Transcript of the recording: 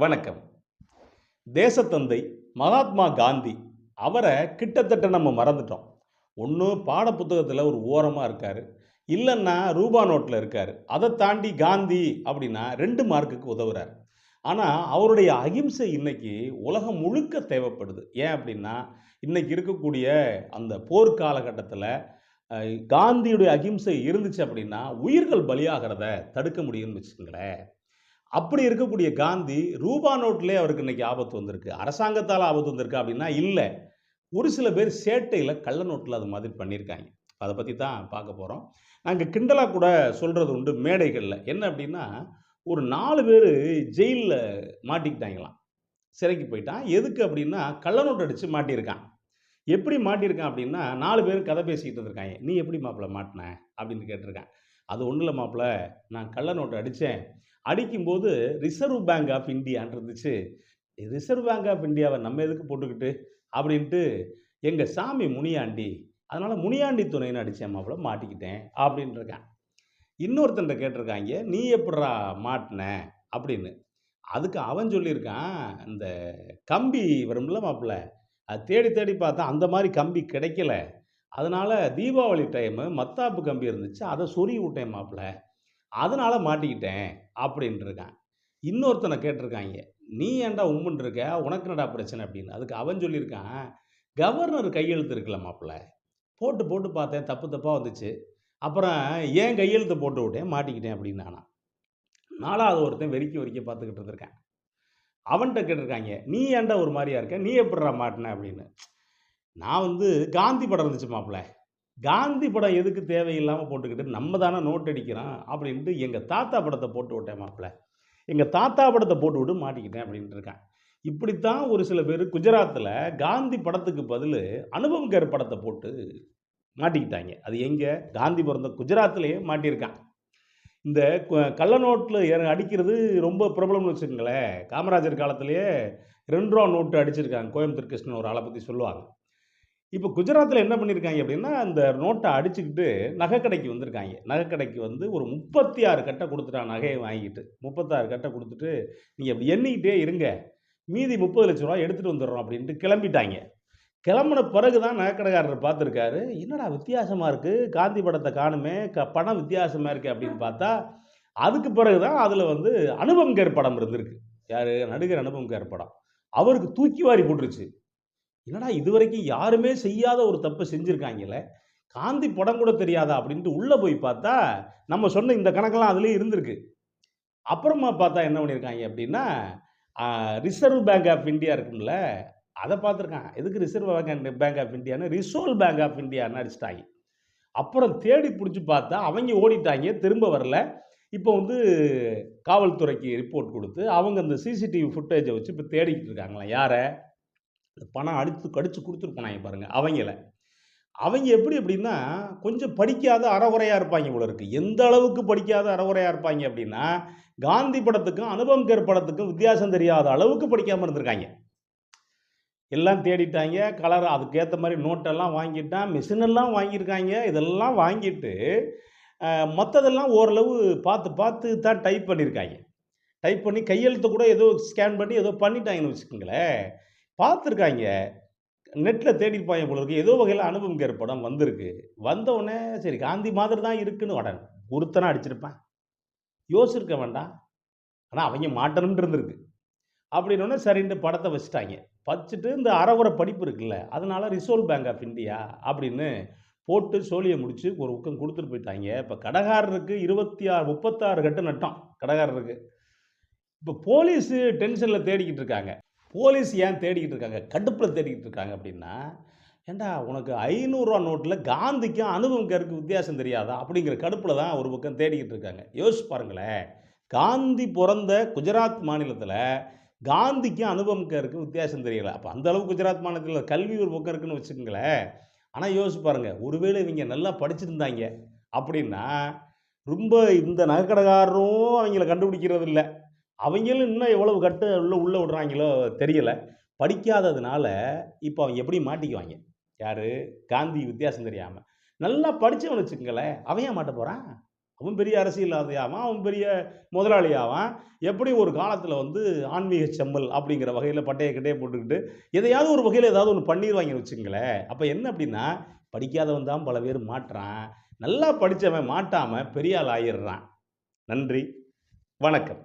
வணக்கம். தேசத்தந்தை மகாத்மா காந்தி. அவரை கிட்டத்தட்ட நம்ம மறந்துட்டோம். ஒண்ணு பாட புத்தகத்துல ஒரு ஓரமா இருக்காரு. இல்லன்னா ரூபா நோட்ல இருக்காரு. அத தாண்டி காந்தி அப்படின்னா 2 மார்க்குக்கு உதவுறாரு. ஆனா, அவருடைய அகிம்சை இன்னைக்கு உலகம் முழுக்க தேவைப்படுது. ஏன் அப்படின்னா, இன்னைக்கு இருக்கக்கூடிய அந்த போர் காலகட்டத்துல அ காந்தியுடைய அகிம்சை இருந்துச்சு அப்படின்னா, உயிர்கள் பலியாகிறத தடுக்க முடியும்னு வச்சுக்கங்களேன். அப்படி இருக்கக்கூடிய காந்தி, ரூபா நோட்லயே அவருக்கு இன்னைக்கு ஆபத்து வந்திருக்கு. அரசாங்கத்தால ஆபத்து வந்திருக்கா அப்படின்னா, இல்ல. ஒரு சில பேர் சேட்டையில கள்ள நோட்ல அது மாதிரி பண்ணியிருக்காங்க. அத பத்தி தான் பார்க்க போறோம். நாங்க கிண்டலா கூட சொல்றது உண்டு மேடைகள்ல. என்ன அப்படின்னா, ஒரு 4 பேரு ஜெயில்ல மாட்டிக்கிட்டாங்களாம். சிறைக்கு போய்ட்டான். எதுக்கு அப்படின்னா, கள்ள நோட் அடிச்சு மாட்டியிருக்கான். எப்படி மாட்டியிருக்கான் அப்படின்னா, 4 பேரும் கதை பேசிக்கிட்டு இருந்திருக்காய்ங்க. "நீ எப்படி மாப்ள மாட்டுன?" அப்படின்னு கேட்டிருக்கான். "அது ஒண்ணும் இல்ல மாப்ள, நான் கள்ள நோட்டு அடிச்சேன். அடிக்கும்போது ரிசர்வ் பேங்க் ஆஃப் இந்தியான்னு இருந்துச்சு. ரிசர்வ் பேங்க் ஆஃப் இந்தியாவ நம்ம எதுக்கு போட்டுக்கிட்டு? அப்படின்ட்டு எங்க சாமி முனியாண்டி. அதனால முனியாண்டி துணைன்னு அடிச்சேன் மாப்ள, மாட்டிக்கிட்டேன்." அப்படின்ருக்கான். இன்னொருத்தன்ட்ட கேட்டிருக்காய்ங்க, "நீ எப்புட்றா மாட்டுன?" அப்படின்னு. அதுக்கு அவன் சொல்லியிருக்கான், "இந்த கம்பி வரும்ல மாப்ள, அது தேடி தேடி பார்த்தேன். அந்த மாரி கம்பி கிடைக்கல. அதனால தீபாவளி டைமு மத்தாப்பு கம்பி இருந்துச்சு. அத சொருகி விட்டேன் மாப்ள. அதனால மாட்டிக்கிட்டேன்." அப்படின்ருக்கான். இன்னொருத்தன கேட்டிருக்காய்ங்க, "நீ ஏன்டா உம்முன்னு இருக்க? உனக்கு என்னடா பிரச்சனை?" அப்படின்னு. அதுக்கு அவன் சொல்லியிருக்கான், "கவர்னர் கையெழுத்து இருக்குல்ல மாப்ள, போட்டு போட்டு பார்த்தேன். தப்பு தப்பா வந்துச்சு. அப்புறம் என் கையெழுத்த போட்டு விட்டேன். மாட்டிக்கிட்டேன்." அப்படின்னானாம். 4வது ஒருத்தன் வெறிக்க வெறிக்க பார்த்துக்கிட்டு இருந்திருக்கான். அவன்ட்ட கேட்டிருக்காய்ங்க, "நீ ஏன்டா ஒரு மாரியா இருக்க? நீ எப்புட்றா மாட்டுன?" அப்படின்னு. நான் காந்தி படம் இருந்துச்சு மாப்ள. காந்தி படம் எதுக்கு தேவையில்லாம போட்டுக்கிட்டு, நம்ம தானே நோட் அடிக்கிறோம் அப்படின்ட்டு எங்க தாத்தா படத்த போட்டு விட்டேன் மாப்ள. எங்க தாத்தா படத்த போட்டுவிட்டு மாட்டிக்கிட்டேன் அப்படின்ட்டு இருக்கான். இப்படித்தான் ஒரு சில பேரு குஜராத்ல காந்தி படத்துக்கு பதிலு அனுபம் கெர் படத்த போட்டு மாட்டிக்கிட்டாய்ங்க. அது எங்க? காந்தி பிறந்த குஜராத்லயே மாட்டியிருக்கான். இந்த கள்ள நோட்ல அடிக்கிறது ரொம்ப பிரபலம்னு வச்சுக்கங்களேன். காமராஜர் காலத்திலேயே ரூ. 2 நோட்டு அடிச்சிருக்காங்க. கோயம்புத்தூர் கிருஷ்ணன் ஒரு ஆள பத்தி சொல்லுவாங்க. இப்ப குஜராத்ல என்ன பண்ணியிருக்காய்ங்க அப்படின்னா, அந்த நோட்ட அடிச்சுக்கிட்டு நகைக்கடைக்கு வந்திருக்காய்ங்க. நகைக்கடைக்கு வந்து ஒரு 36 கட்ட குடுத்துட்டான் நகைய வாங்கிட்டு. 36 கட்ட குடுத்துட்டு, "நீங்க இப்படி எண்ணிக்கிட்டே இருங்க. மீதி ரூ. 30,00,000 எடுத்துட்டு வந்துர்றோம்" அப்படின்ட்டு கிளம்பிட்டாய்ங்க. கிளம்புன பிறகு தான் நகைக்கடைக்காரர் பார்த்துருக்காரு. "என்னடா வித்தியாசமா இருக்கு. காந்தி படத்த காணுமே. படம் வித்தியாசமா இருக்கே" அப்படின்னு பார்த்தா, அதுக்கு பிறகு தான் அதுல அனுபம் கெர் படம் இருந்திருக்கு. யாரு? நடிகர் அனுபம் கெர் படம். அவருக்கு தூக்கி வாரி போட்டுருச்சு. என்னடா இதுவரைக்கும் யாருமே செய்யாத ஒரு தப்ப செஞ்சிருக்காய்ங்களே! காந்தி படம் கூட தெரியாதா? அப்டின்ட்டு உள்ள போய் பார்த்தா, நம்ம சொன்ன இந்த கணக்கெல்லாம் அதிலேயே இருந்திருக்கு. அப்புறமா பார்த்தா என்ன பண்ணியிருக்காய்ங்க அப்டின்னா, அ ரிசர்வ் பேங்க் ஆஃப் இந்தியா இருக்கும்ல, அத பார்த்துருக்கான். எதுக்கு ரிசர்வ் பேங்க் ஆஃப் இந்தியான்னு ரிசோல் பேங்க் ஆஃப் இந்தியான்னு அடிச்சுட்டாய்ங்க. அப்புறம் தேடி புடிச்சு பார்த்தா, அவைங்க ஓடிட்டாய்ங்க. திரும்ப வரல. இப்போ காவல்துறைக்கு ரிப்போர்ட் குடுத்து, அவங்க அந்த சிசிடிவி ஃபுட்டேஜ வச்சு இப்ப தேடிக்கிட்டு இருக்காங்களாம். யார? பணம் அடித்து கடிச்சு குடுத்துட்டு போனாய்ங்க பாருங்க, அவைங்கள. அவைங்க எப்படி அப்படின்னா, கொஞ்சம் படிக்காத அரைகுறையா இருப்பாய்ங்க போல இருக்கு. எந்த அளவுக்கு படிக்காத அரைகுறையா இருப்பாய்ங்க அப்படின்னா, காந்தி படத்துக்கும், அனுபம் கெர் படத்துக்கும் வித்தியாசம் தெரியாத அளவுக்கு படிக்காம இருந்திருக்காய்ங்க. எல்லாம் தேடிட்டாய்ங்க. கலர் அதுக்கேத்த மாரி நோட்டெல்லாம் வாங்கிட்டான். மெஷின் எல்லாம் வாங்கியிருக்காய்ங்க. இதெல்லாம் வாங்கிட்டு, அ மத்ததெல்லாம் ஓரளவு பார்த்து பார்த்து தான் டைப் பண்ணியிருக்காய்ங்க. டைப் பண்ணி கையெழுத்த கூட ஏதோ ஸ்கேன் பண்ணி ஏதோ பண்ணிட்டாய்ங்கன்னு வச்சுக்கங்களேன். பார்த்துருக்காய்ங்க. நெட்ல தேடியிருப்பாய்ங்க போல இருக்கு. ஏதோ வகையில அனுபவம் கேர் படம் வந்திருக்கு. வந்தவுனே சரி காந்தி மாதிரி தான் இருக்குன்னு ஒருத்தனா அடிச்சிருப்பான். யோசிச்சிருக்க வேண்டாம். ஆனா அவைங்க மாட்டணும்னு இருந்திருக்கு. அப்படின்னோனே சரின்ட்டு படத்த வச்சுட்டாய்ங்க. வச்சுட்டு இந்த அரைகுறை படிப்பு இருக்குல்ல, அதனால ரிசர்வ் பேங்க் ஆஃப் இந்தியா அப்படின்னு போட்டு சோலிய முடிச்சு ஒரு பக்கம் குடுத்துட்டு போயிட்டாய்ங்க. இப்ப கடைக்காரருக்கு 26 36 கட்டு நட்டம் கடைக்காரருக்கு. இப்ப போலீஸு டென்ஷன்ல தேடிக்கிட்டு இருக்காங்க. போலீஸ் ஏன் தேடிக்கிட்டு இருக்காங்க? கடுப்புல தேடிக்கிட்டு இருக்காங்க அப்டின்னா, "ஏன்டா உனக்கு ரூ. 500 நோட்ல காந்திக்கும், அனுபவம் கெருக்கு வித்தியாசம் தெரியாதா?" அப்படிங்கிற கடுப்புல தான் ஒரு பக்கம் தேடிக்கிட்டு இருக்காங்க. யோசிச்சு பாருங்களேன். காந்தி பொறந்த குஜராத் மாநிலத்தில, காந்திக்கும் அனுபம் கெருக்கும் வித்தியாசம் தெரியல. அப்ப அந்த அளவுக்கு குஜராத் மாநிலத்தில கல்வி ஒரு பக்கம் இருக்குன்னு வச்சுக்கங்களேன். ஆனா யோசிச்சு பாருங்க. ஒருவேளை இவைங்க நல்லா படிச்சிருந்தாய்ங்க அப்படின்னா, ரொம்ப இந்த நகைக்கடைக்காரரும் அவைங்கள கண்டுபிடிக்கிறது இல்ல. அவைங்களும் இன்னும் எவ்வளவு கட்டு உள்ள உள்ள விடுறாய்ங்களோ தெரியல. படிக்காததுனால, இப்ப அவைங்க எப்படி மாட்டிக்குவாய்ங்க. யாரு? காந்தி வித்தியாசம் தெரியாம. நல்லா படிச்சவன வச்சுக்கங்களேன், அவன் ஏன் மாட்ட போறான்? அவன் பெரிய அரசியல்வாதியாவான், அவன் பெரிய முதலாளியாவான். எப்படி ஒரு காலத்தில வந்து ஆன்மீக செம்மல் அப்படிங்கிற வகையில பட்டைய கிட்டைய போட்டுக்கிட்டு, எதையாவது ஒரு வகையில ஏதாவது ஒண்ணு பண்ணிருவாய்ங்கன்னு வச்சுக்கங்களேன். அப்ப என்ன அப்படின்னா, படிக்காதவன் தான் பல பேர் மாட்றான். நல்லா படிச்சவன் மாட்டாம பெரிய ஆள் ஆயிர்றான். நன்றி, வணக்கம்.